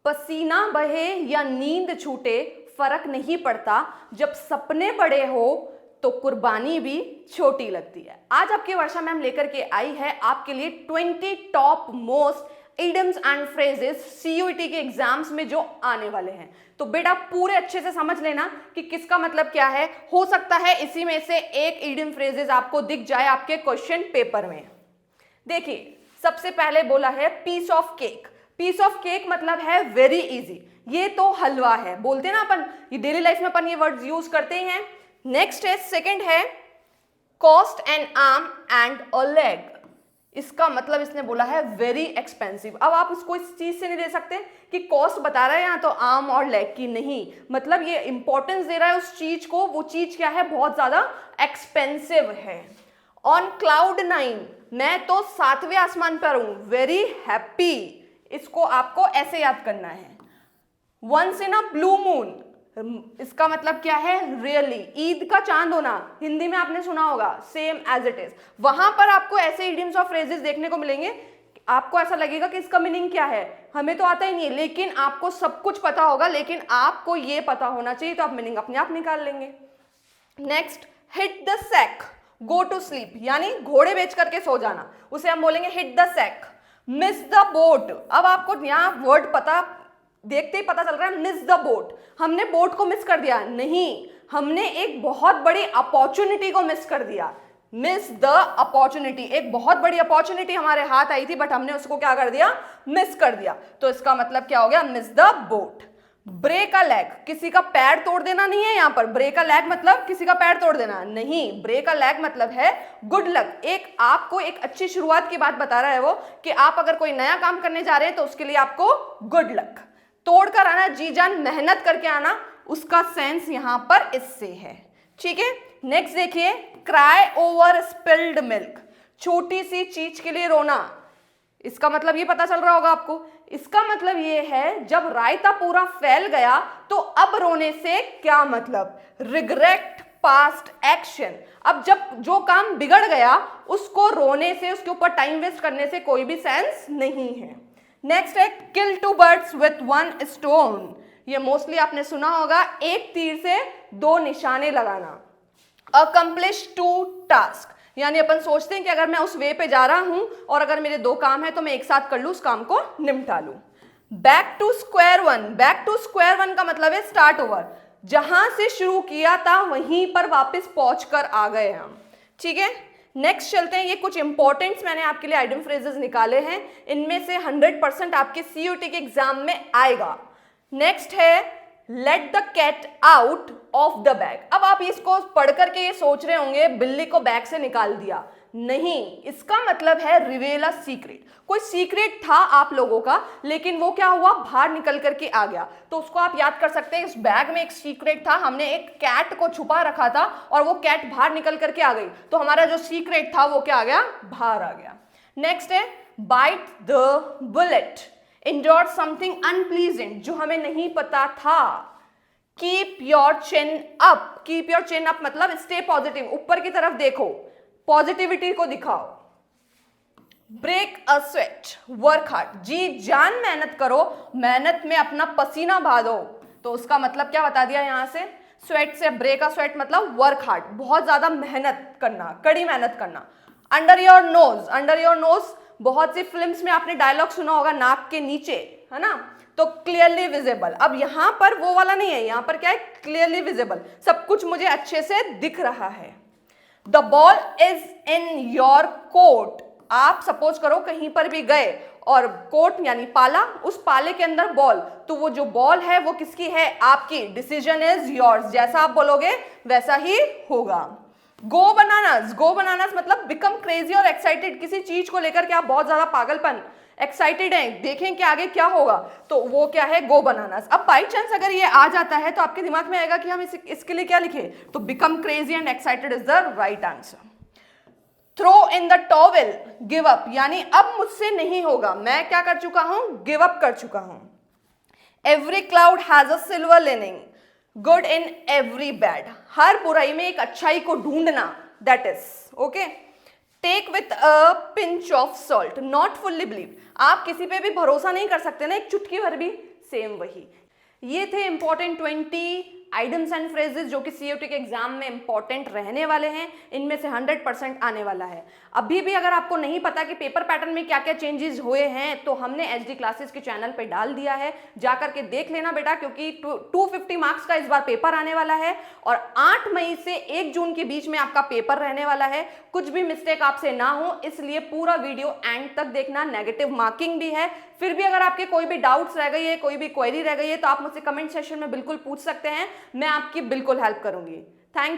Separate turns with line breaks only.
पसीना बहे या नींद छूटे फर्क नहीं पड़ता, जब सपने बड़े हो तो कुर्बानी भी छोटी लगती है। आज आपकी वर्षा मैम लेकर के आई है आपके लिए 20 top most idioms and phrases CUET के एग्जाम्स में जो आने वाले हैं। तो बेटा पूरे अच्छे से समझ लेना कि किसका मतलब क्या है। हो सकता है इसी में से एक इडियम फ्रेजेस आपको दिख जाए आपके क्वेश्चन पेपर में। देखिए सबसे पहले बोला है piece of cake. Piece of cake मतलब है वेरी इजी, ये तो हलवा है, बोलते हैं ना अपन, ये डेली लाइफ में अपन ये वर्ड्स यूज करते हैं। नेक्स्ट है, सेकंड है cost N arm and a leg. इसका मतलब इसने बोला है वेरी एक्सपेंसिव। अब आप उसको इस चीज से नहीं दे सकते कि कॉस्ट बता रहा है यहाँ तो आर्म और लेग की, नहीं, मतलब ये इंपॉर्टेंस दे रहा है उस चीज को, वो चीज क्या है, बहुत ज्यादा एक्सपेंसिव है। ऑन क्लाउड 9, मैं तो 7वें आसमान पर हूं, वेरी हैप्पी, इसको आपको ऐसे याद करना है। Once in a blue moon, इसका मतलब क्या है, रियली, ईद का चांद होना, हिंदी में आपने सुना होगा, सेम एज इट इज। वहां पर आपको ऐसे इडियम्स और फ्रेजेस देखने को मिलेंगे, आपको ऐसा लगेगा कि इसका मीनिंग क्या है, हमें तो आता ही नहीं है, लेकिन आपको सब कुछ पता होगा, लेकिन आपको ये पता होना चाहिए, तो आप मीनिंग अपने आप निकाल लेंगे। Next, hit the sack, go to sleep, यानी घोड़े बेच करके सो जाना, उसे हम बोलेंगे hit the sack. Miss the boat, अब आपको यहाँ वर्ड पता, देखते ही पता चल रहा है, मिस द बोट, हमने बोट को मिस कर दिया, नहीं, हमने एक बहुत बड़ी अपॉर्चुनिटी को मिस कर दिया। मिस द अपॉर्चुनिटी, एक बहुत बड़ी अपॉर्चुनिटी हमारे हाथ आई थी बट हमने उसको क्या कर दिया, मिस कर दिया, तो इसका मतलब क्या हो गया, miss the boat. Break a leg, किसी का पैर तोड़ देना नहीं है यहाँ पर, ब्रेक अ लेग मतलब किसी का पैर तोड़ देना नहीं, ब्रेक अ लेग मतलब है गुड लक, एक आपको एक अच्छी शुरुआत की बात बता रहा है वो, कि आप अगर कोई नया काम करने जा रहे हैं तो उसके लिए आपको गुड लक। तोड़कर आना, जी जान मेहनत करके आना, उसका सेंस यहां पर इससे है, ठीक है। नेक्स्ट देखिए, क्राई ओवर स्पिल्ड मिल्क, छोटी सी चीज के लिए रोना, इसका मतलब ये पता चल रहा होगा आपको, इसका मतलब ये है जब रायता पूरा फैल गया तो अब रोने से क्या मतलब, रिग्रेट पास्ट एक्शन। अब जब जो काम बिगड़ गया उसको रोने से, उसके ऊपर टाइम वेस्ट करने से कोई भी सेंस नहीं है। नेक्स्ट है किल 2 birds with 1 stone, ये मोस्टली आपने सुना होगा, एक तीर से 2 निशाने लगाना। अकम्प्लिश 2 टास्क, यानी अपन सोचते हैं कि अगर मैं उस वे पे जा रहा हूं और अगर मेरे 2 काम है तो मैं एक साथ कर लूं, उस काम को निपटा लूं। Back to square 1, back to square 1 का मतलब है स्टार्ट ओवर, जहां से शुरू किया था वहीं पर वापस पहुंच कर आ गए हम, ठीक है। नेक्स्ट चलते हैं, ये कुछ इंपॉर्टेंट्स मैंने आपके लिए आइडियम फ्रेजेस निकाले हैं, इनमें से 100% आपके सीयूटी के एग्जाम में आएगा। नेक्स्ट है let the cat out of the bag. अब आप इसको पढ़ करके ये सोच रहे होंगे बिल्ली को बैग से निकाल दिया, नहीं, इसका मतलब है रिवेल अ सीक्रेट, कोई सीक्रेट था आप लोगों का लेकिन वो क्या हुआ, बाहर निकल करके आ गया, तो उसको आप याद कर सकते हैं, इस बैग में एक सीक्रेट था, हमने एक कैट को छुपा रखा था और वो कैट बाहर निकल करके आ गई, तो हमारा जो सीक्रेट था वो क्या आ गया, बाहर आ गया। नेक्स्ट है bite the bullet, enjoy something unpleasant, जो हमें नहीं पता था। Keep your chin up, keep your chin up मतलब स्टे पॉजिटिव, ऊपर की तरफ देखो, पॉजिटिविटी को दिखाओ। Break a sweat, work hard, जी जान मेहनत करो, मेहनत में अपना पसीना बहा दो, तो उसका मतलब क्या बता दिया यहां से, स्वेट से ब्रेक अ स्वेट मतलब वर्क हार्ड, बहुत ज्यादा मेहनत करना, कड़ी मेहनत करना। Under your nose, under your nose, बहुत सी फिल्म्स में आपने डायलॉग सुना होगा, नाक के नीचे, है ना, तो क्लियरली विजिबल, अब यहां पर वो वाला नहीं है, यहां पर क्या है, क्लियरली विजिबल, सब कुछ मुझे अच्छे से दिख रहा है। The ball is in your court, आप सपोज करो कहीं पर भी गए और कोट यानी पाला, उस पाले के अंदर बॉल, तो वो जो बॉल है वो किसकी है, आपकी, डिसीजन इज योर्स, जैसा आप बोलोगे वैसा ही होगा। गो बनानास, गो बनानास मतलब बिकम क्रेजी और एक्साइटेड, किसी चीज को लेकर के आप बहुत ज्यादा पागलपन, एक्साइटेड हैं, देखें कि आगे क्या होगा, तो वो क्या है, गो बनानास। अब बाई चांस अगर ये आ जाता है तो आपके दिमाग में आएगा कि हम इसके लिए क्या लिखे, तो become crazy and excited is the right answer. Throw in the towel, give up, यानी अब मुझसे नहीं होगा, मैं क्या कर चुका हूं, गिव अप कर चुका हूं। Every cloud has a silver lining, good in every bad, हर बुराई में एक अच्छाई को ढूंढना, that is okay. Take with a pinch of salt, not fully believe, आप किसी पे भी भरोसा नहीं कर सकते ना, एक चुटकी भर भी, सेम वही। ये थे इंपॉर्टेंट 20 आइडम्स एंड फ्रेजेस जो कि सीयूटी के एग्जाम में इंपॉर्टेंट रहने वाले हैं। इनमें से 100% आने वाला है। अभी भी अगर आपको नहीं पता कि पेपर पैटर्न में क्या क्या चेंजेस हुए हैं तो हमने एचडी क्लासेस के चैनल पे डाल दिया है, जाकर के देख लेना बेटा, क्योंकि 250 मार्क्स का इस बार पेपर आने वाला है और 8 मई से 1 जून के बीच में आपका पेपर रहने वाला है। कुछ भी मिस्टेक आपसे ना हो इसलिए पूरा वीडियो एंड तक देखना। नेगेटिव मार्किंग भी है। फिर भी अगर आपके कोई भी डाउट्स रह गई है, कोई भी क्वेरी रह गई है तो आप मुझसे कमेंट सेक्शन में बिल्कुल पूछ सकते हैं, मैं आपकी बिल्कुल हेल्प करूंगी। Thank you.